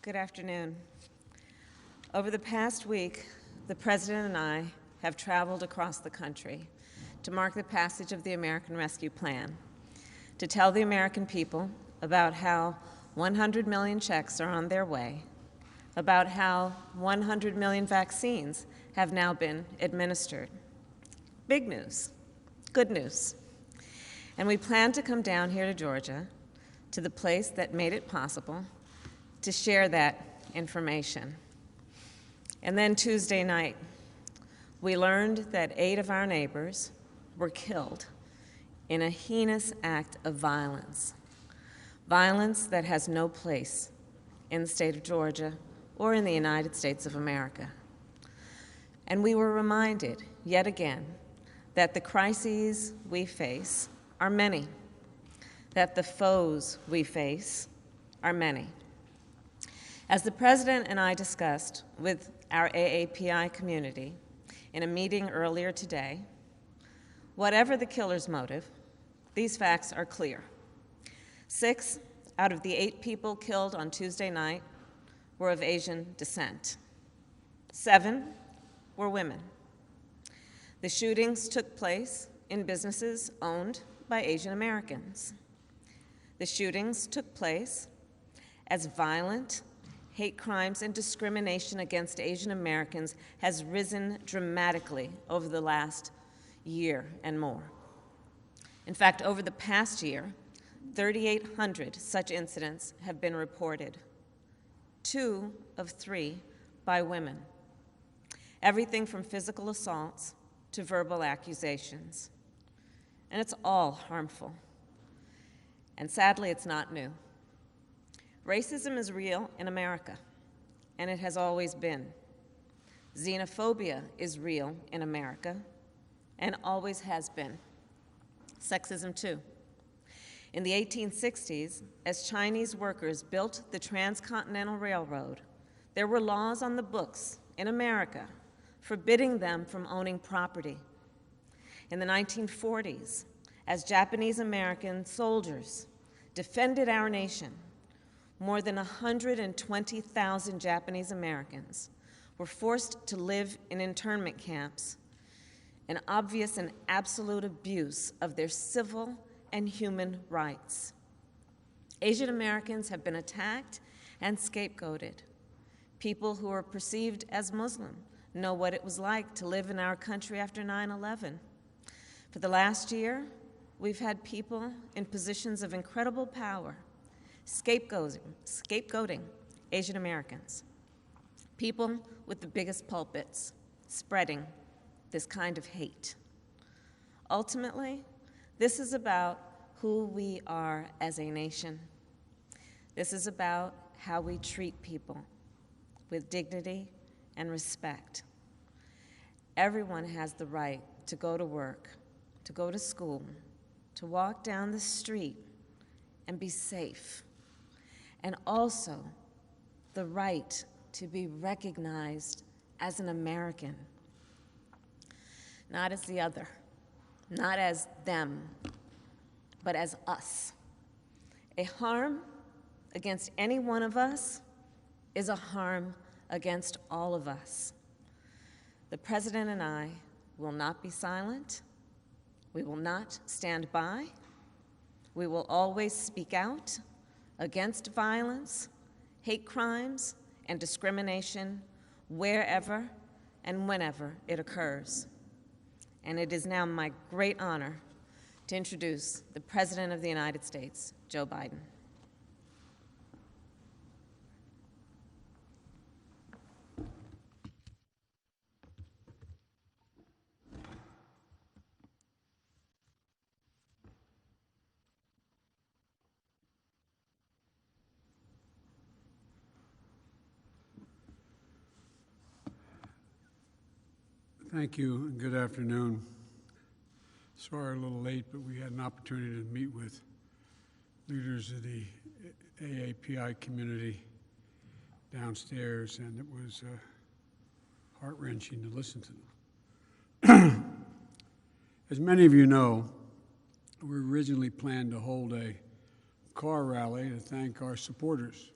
Good afternoon. Over the past week, the President and I have traveled across the country to mark the passage of the American Rescue Plan, to tell the American people about how 100 million checks are on their way, about how 100 million vaccines have now been administered. Big news, good news. And we plan to come down here to Georgia, to the place that made it possible, to share that information. And then Tuesday night, we learned that 8 of our neighbors were killed in a heinous act of violence. Violence that has no place in the state of Georgia or in the United States of America. And we were reminded, yet again, that the crises we face are many, that the foes we face are many. As the President and I discussed with our AAPI community in a meeting earlier today, whatever the killer's motive, these facts are clear. 6 out of the 8 people killed on Tuesday night were of Asian descent. 7 were women. The shootings took place in businesses owned by Asian Americans. The shootings took place as violent hate crimes and discrimination against Asian Americans has risen dramatically over the last year and more. In fact, over the past year, 3,800 such incidents have been reported, 2 of 3 by women. Everything from physical assaults to verbal accusations. And it's all harmful. And sadly, it's not new. Racism is real in America, and it has always been. Xenophobia is real in America, and always has been. Sexism, too. In the 1860s, as Chinese workers built the Transcontinental Railroad, there were laws on the books in America forbidding them from owning property. In the 1940s, as Japanese American soldiers defended our nation, more than 120,000 Japanese Americans were forced to live in internment camps, an obvious and absolute abuse of their civil and human rights. Asian Americans have been attacked and scapegoated. People who are perceived as Muslim know what it was like to live in our country after 9/11. For the last year, we've had people in positions of incredible power scapegoating Asian Americans, people with the biggest pulpits spreading this kind of hate. Ultimately, this is about who we are as a nation. This is about how we treat people with dignity and respect. Everyone has the right to go to work, to go to school, to walk down the street and be safe, and also the right to be recognized as an American, not as the other, not as them, but as us. A harm against any one of us is a harm against all of us. The President and I will not be silent. We will not stand by. We will always speak out against violence, hate crimes, and discrimination wherever and whenever it occurs. And it is now my great honor to introduce the President of the United States, Joe Biden. Thank you, and good afternoon. Sorry a little late, but we had an opportunity to meet with leaders of the AAPI community downstairs, and it was heart-wrenching to listen to them. As many of you know, we originally planned to hold a car rally to thank our supporters.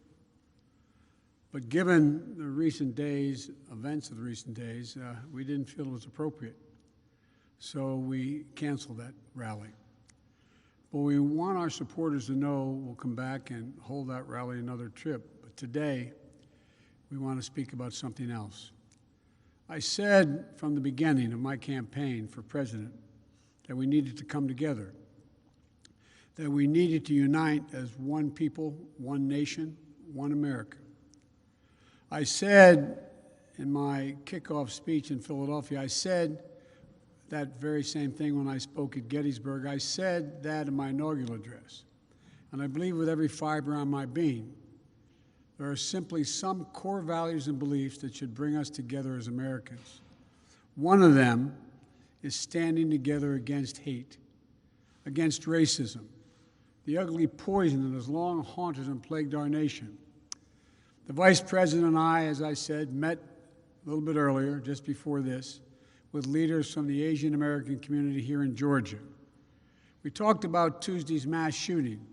But But given the recent days, events of the recent days, we didn't feel it was appropriate. So we canceled that rally. But we want our supporters to know we'll come back and hold that rally another trip. But today, we want to speak about something else. I said from the beginning of my campaign for president that we needed to come together, that we needed to unite as one people, one nation, one America. I said in my kickoff speech in Philadelphia, I said that very same thing when I spoke at Gettysburg. I said that in my inaugural address. And I believe with every fiber on my being, there are simply some core values and beliefs that should bring us together as Americans. One of them is standing together against hate, against racism, the ugly poison that has long haunted and plagued our nation. The Vice President and I, as I said, met a little bit earlier, just before this, with leaders from the Asian American community here in Georgia. We talked about Tuesday's mass shooting,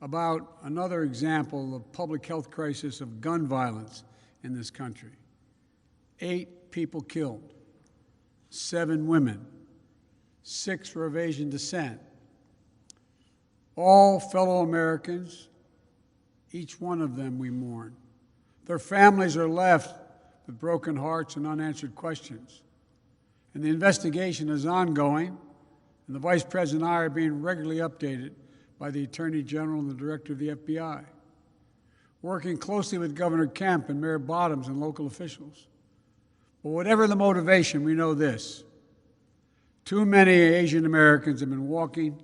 about another example of public health crisis of gun violence in this country. 8 people killed, 7 women, 6 were of Asian descent. All fellow Americans, each one of them we mourn. Their families are left with broken hearts and unanswered questions. And the investigation is ongoing, and the Vice President and I are being regularly updated by the Attorney General and the Director of the FBI, working closely with Governor Kemp and Mayor Bottoms and local officials. But whatever the motivation, we know this. Too many Asian Americans have been walking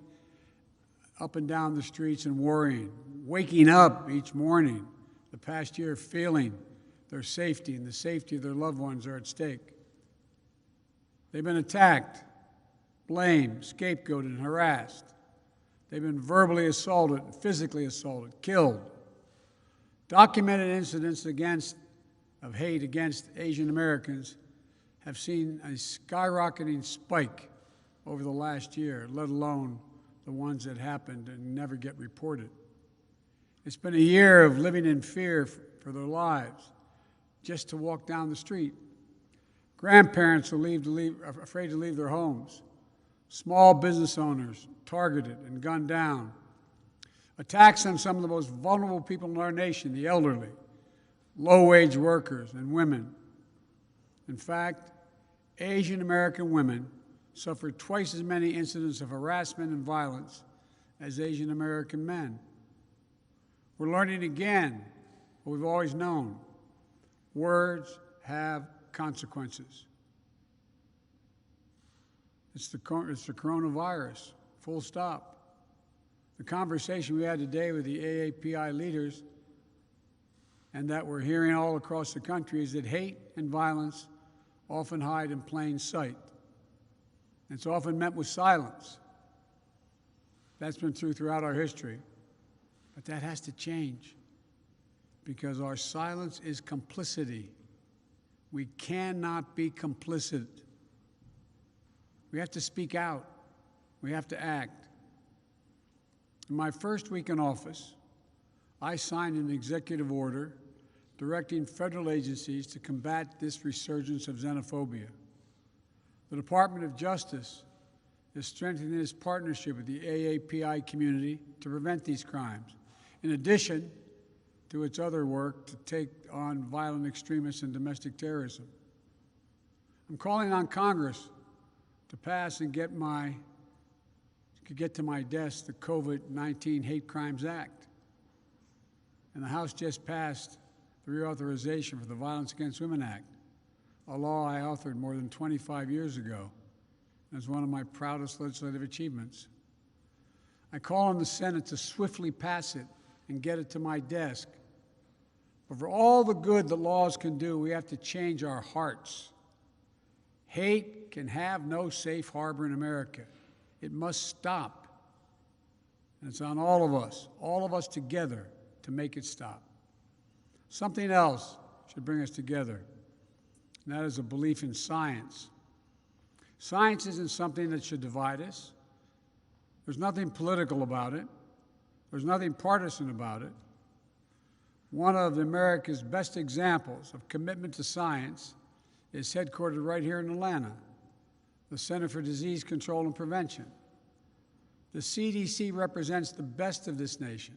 up and down the streets and worrying, waking up each morning the past year feeling their safety and the safety of their loved ones are at stake. They've been attacked, blamed, scapegoated, and harassed. They've been verbally assaulted, physically assaulted, killed. Documented incidents of hate against Asian Americans have seen a skyrocketing spike over the last year, let alone the ones that happened and never get reported. It's been a year of living in fear for their lives, just to walk down the street. Grandparents are afraid to leave their homes. Small business owners targeted and gunned down. Attacks on some of the most vulnerable people in our nation, the elderly, low-wage workers, and women. In fact, Asian American women suffer twice as many incidents of harassment and violence as Asian American men. We're learning again what we've always known. Words have consequences. It's the coronavirus, full stop. The conversation we had today with the AAPI leaders and that we're hearing all across the country is that hate and violence often hide in plain sight. It's often met with silence. That's been true throughout our history. But that has to change because our silence is complicity. We cannot be complicit. We have to speak out. We have to act. In my first week in office, I signed an executive order directing federal agencies to combat this resurgence of xenophobia. The Department of Justice is strengthening its partnership with the AAPI community to prevent these crimes, in addition to its other work to take on violent extremists and domestic terrorism. I'm calling on Congress to pass and get to my desk the COVID-19 Hate Crimes Act. And the House just passed the Reauthorization for the Violence Against Women Act, a law I authored more than 25 years ago, and is one of my proudest legislative achievements. I call on the Senate to swiftly pass it and get it to my desk. But for all the good that laws can do, we have to change our hearts. Hate can have no safe harbor in America. It must stop. And it's on all of us together, to make it stop. Something else should bring us together, and that is a belief in science. Science isn't something that should divide us. There's nothing political about it. There's nothing partisan about it. One of America's best examples of commitment to science is headquartered right here in Atlanta, the Center for Disease Control and Prevention. The CDC represents the best of this nation,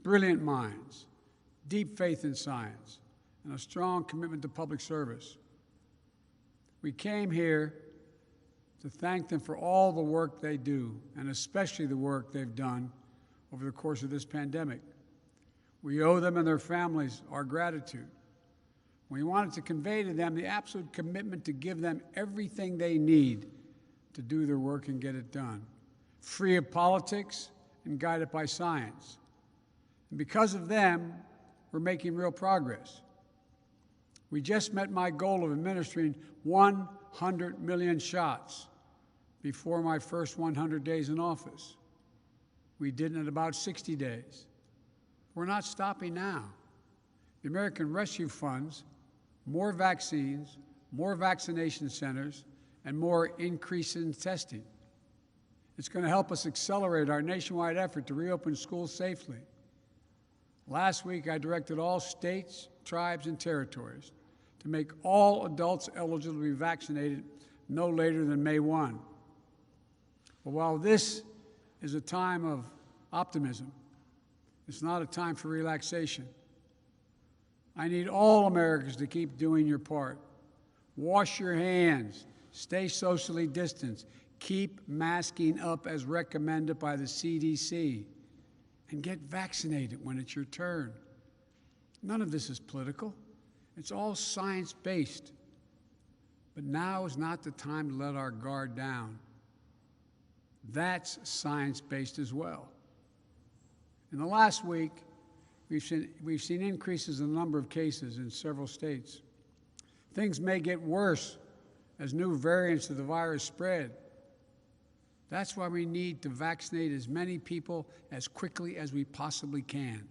brilliant minds, deep faith in science, and a strong commitment to public service. We came here to thank them for all the work they do, and especially the work they've done over the course of this pandemic. We owe them and their families our gratitude. We wanted to convey to them the absolute commitment to give them everything they need to do their work and get it done, free of politics and guided by science. And because of them, we're making real progress. We just met my goal of administering 100 million shots before my first 100 days in office. We did it in about 60 days. We're not stopping now. The American Rescue Funds, more vaccines, more vaccination centers, and more increase in testing. It's going to help us accelerate our nationwide effort to reopen schools safely. Last week, I directed all states, tribes, and territories to make all adults eligible to be vaccinated no later than May 1. But while this is a time of optimism, it's not a time for relaxation. I need all Americans to keep doing your part. Wash your hands, stay socially distanced, keep masking up as recommended by the CDC, and get vaccinated when it's your turn. None of this is political. It's all science-based. But now is not the time to let our guard down. That's science-based as well. In the last week, we've seen increases in the number of cases in several states. Things may get worse as new variants of the virus spread. That's why we need to vaccinate as many people as quickly as we possibly can,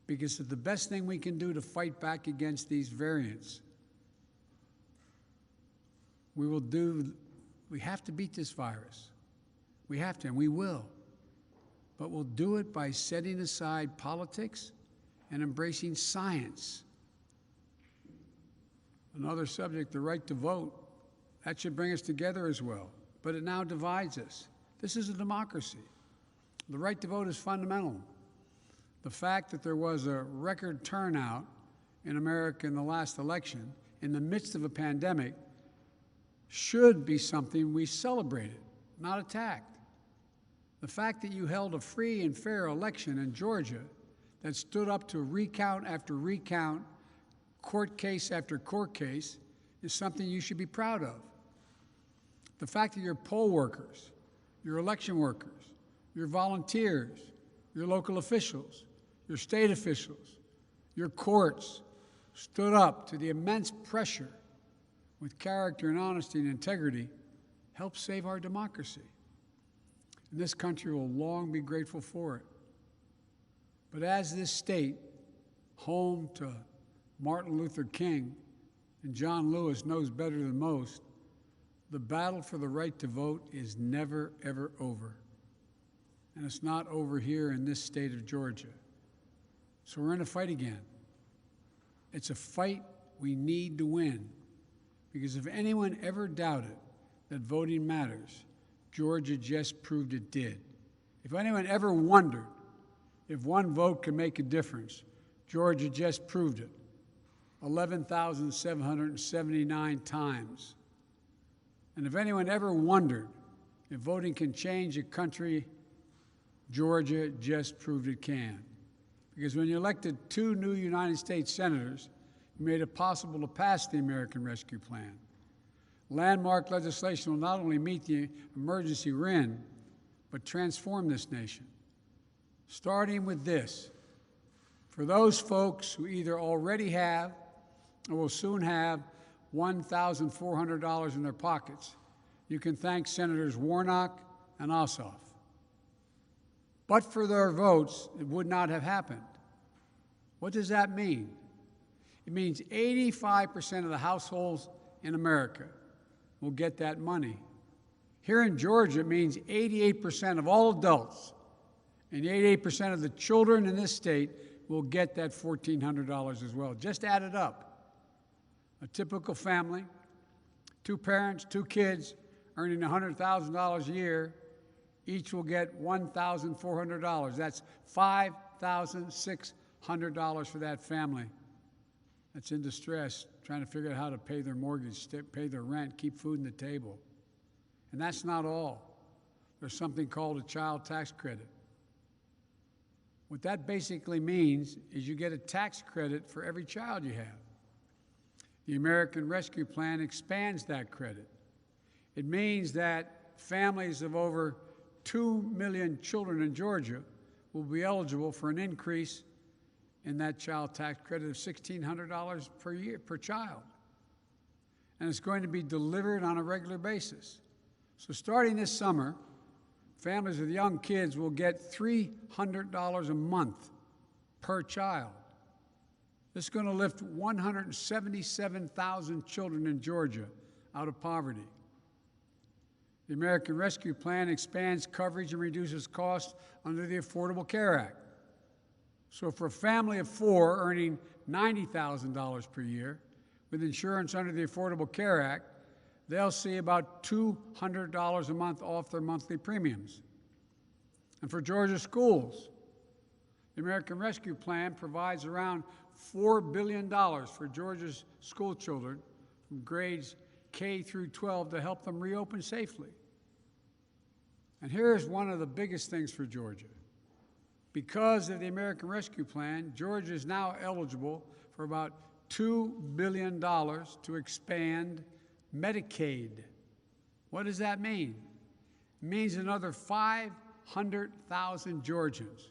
because it's the best thing we can do to fight back against these variants. We have to beat this virus. We have to, and we will. But we'll do it by setting aside politics and embracing science. Another subject, the right to vote, that should bring us together as well. But it now divides us. This is a democracy. The right to vote is fundamental. The fact that there was a record turnout in America in the last election, in the midst of a pandemic, should be something we celebrated, not attacked. The fact that you held a free and fair election in Georgia that stood up to recount after recount, court case after court case, is something you should be proud of. The fact that your poll workers, your election workers, your volunteers, your local officials, your state officials, your courts stood up to the immense pressure with character and honesty and integrity helped save our democracy. And this country will long be grateful for it. But as this state, home to Martin Luther King and John Lewis, knows better than most, the battle for the right to vote is never, ever over. And it's not over here in this state of Georgia. So we're in a fight again. It's a fight we need to win. Because if anyone ever doubted that voting matters, Georgia just proved it did. If anyone ever wondered if one vote could make a difference, Georgia just proved it 11,779 times. And if anyone ever wondered if voting can change a country, Georgia just proved it can. Because when you elected 2 new United States senators, you made it possible to pass the American Rescue Plan. Landmark legislation will not only meet the emergency we're in, but transform this nation. Starting with this, for those folks who either already have or will soon have $1,400 in their pockets, you can thank Senators Warnock and Ossoff. But for their votes, it would not have happened. What does that mean? It means 85% of the households in America will get that money. Here in Georgia, it means 88% of all adults and 88% of the children in this state will get that $1,400 as well. Just add it up. A typical family, 2 parents, 2 kids, earning $100,000 a year, each will get $1,400. That's $5,600 for that family that's in distress, trying to figure out how to pay their mortgage, pay their rent, keep food on the table. And that's not all. There's something called a child tax credit. What that basically means is you get a tax credit for every child you have. The American Rescue Plan expands that credit. It means that families of over 2 million children in Georgia will be eligible for an increase in that child tax credit of $1,600 per year, per child. And it's going to be delivered on a regular basis. So starting this summer, families with young kids will get $300 a month per child. This is going to lift 177,000 children in Georgia out of poverty. The American Rescue Plan expands coverage and reduces costs under the Affordable Care Act. So for a family of 4 earning $90,000 per year with insurance under the Affordable Care Act, they'll see about $200 a month off their monthly premiums. And for Georgia schools, the American Rescue Plan provides around $4 billion for Georgia's school children from grades K through 12 to help them reopen safely. And here's one of the biggest things for Georgia. Because of the American Rescue Plan, Georgia is now eligible for about $2 billion to expand Medicaid. What does that mean? It means another 500,000 Georgians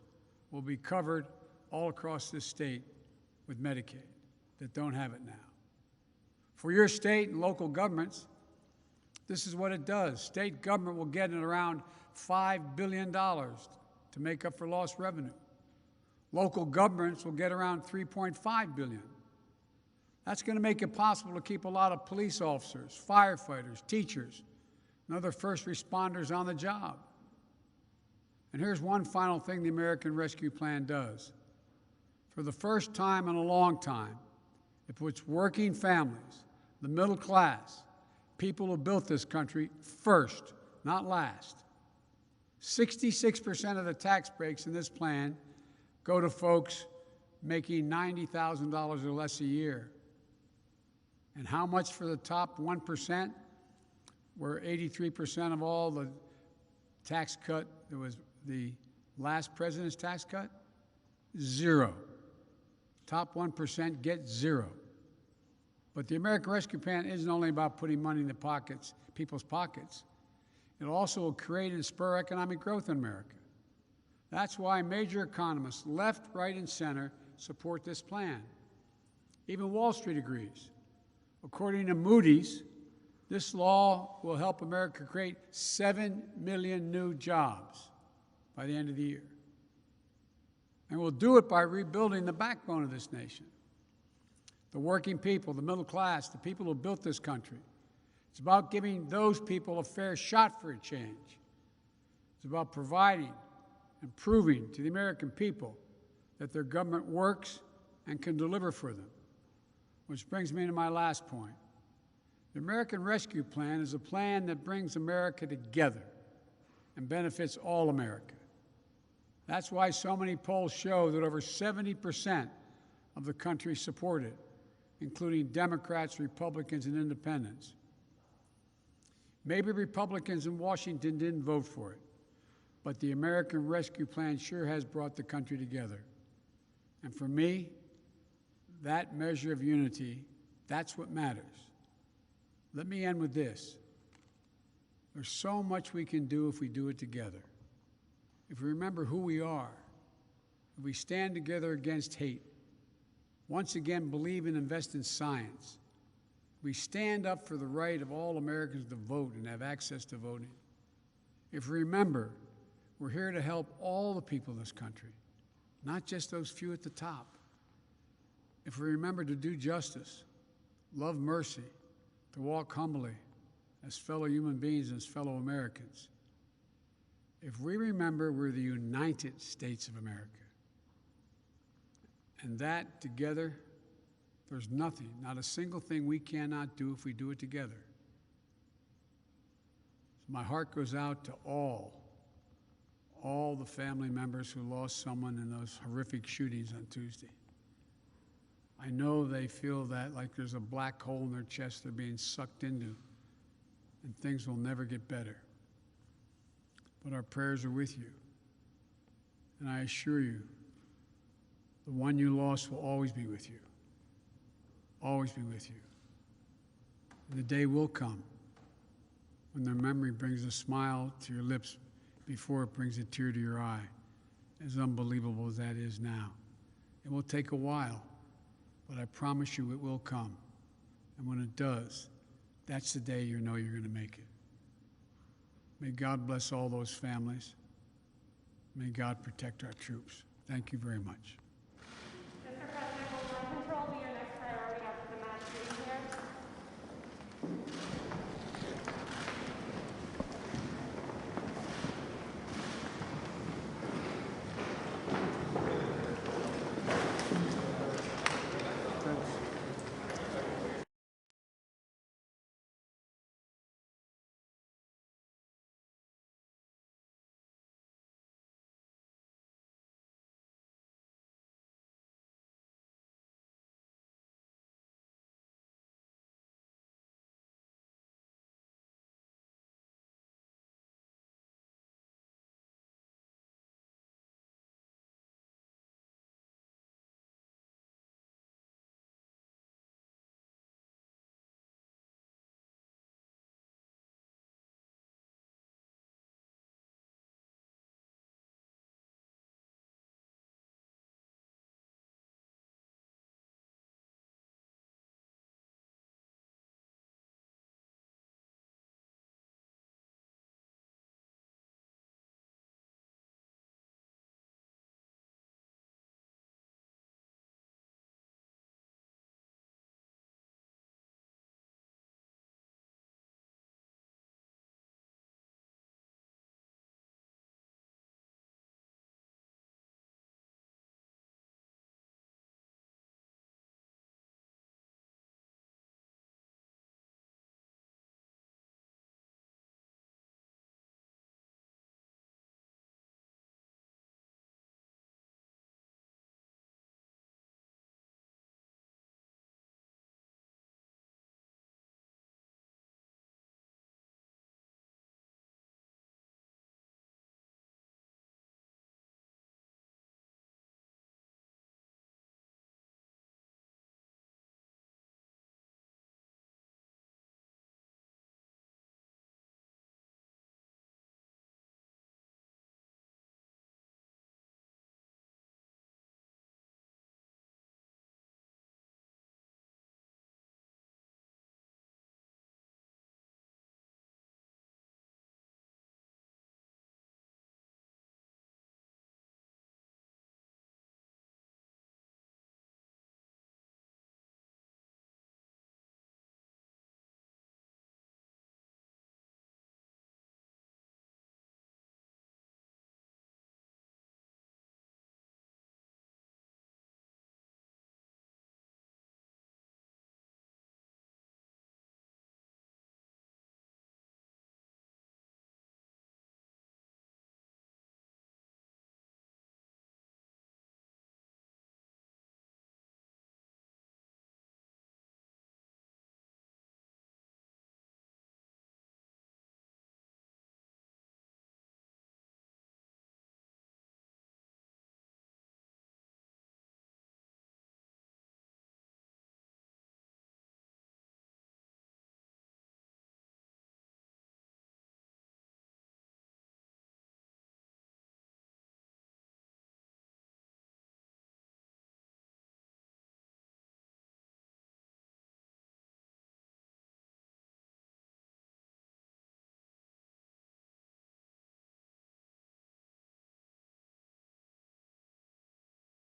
will be covered all across this state with Medicaid that don't have it now. For your state and local governments, this is what it does. State government will get around $5 billion to make up for lost revenue. Local governments will get around $3.5 billion. That's going to make it possible to keep a lot of police officers, firefighters, teachers, and other first responders on the job. And here's one final thing the American Rescue Plan does. For the first time in a long time, it puts working families, the middle class, people who built this country first, not last. 66% of the tax breaks in this plan go to folks making $90,000 or less a year. And how much for the top 1%, where 83% of all the tax cut, that was the last president's tax cut? 0. Top 1% get 0. But the American Rescue Plan isn't only about putting money in the pockets, people's pockets. It also will create and spur economic growth in America. That's why major economists, left, right, and center, support this plan. Even Wall Street agrees. According to Moody's, this law will help America create 7 million new jobs by the end of the year. And we'll do it by rebuilding the backbone of this nation. The working people, the middle class, the people who built this country. It's about giving those people a fair shot for a change. It's about providing and proving to the American people that their government works and can deliver for them. Which brings me to my last point. The American Rescue Plan is a plan that brings America together and benefits all America. That's why so many polls show that over 70% of the country support it, including Democrats, Republicans, and independents. Maybe Republicans in Washington didn't vote for it, but the American Rescue Plan sure has brought the country together. And for me, that measure of unity, that's what matters. Let me end with this. There's so much we can do if we do it together. If we remember who we are, if we stand together against hate, once again believe and invest in science, we stand up for the right of all Americans to vote and have access to voting. If we remember, we're here to help all the people in this country, not just those few at the top. If we remember to do justice, love mercy, to walk humbly as fellow human beings and as fellow Americans. If we remember we're the United States of America, And that together, there's nothing, not a single thing we cannot do if we do it together. So my heart goes out to all the family members who lost someone in those horrific shootings on Tuesday. I know they feel that like there's a black hole in their chest they're being sucked into, and things will never get better. But our prayers are with you. And I assure you, the one you lost will always be with you. Always be with you. And the day will come when their memory brings a smile to your lips before it brings a tear to your eye, as unbelievable as that is now. It will take a while, but I promise you it will come. And when it does, that's the day you know you're going to make it. May God bless all those families. May God protect our troops. Thank you very much.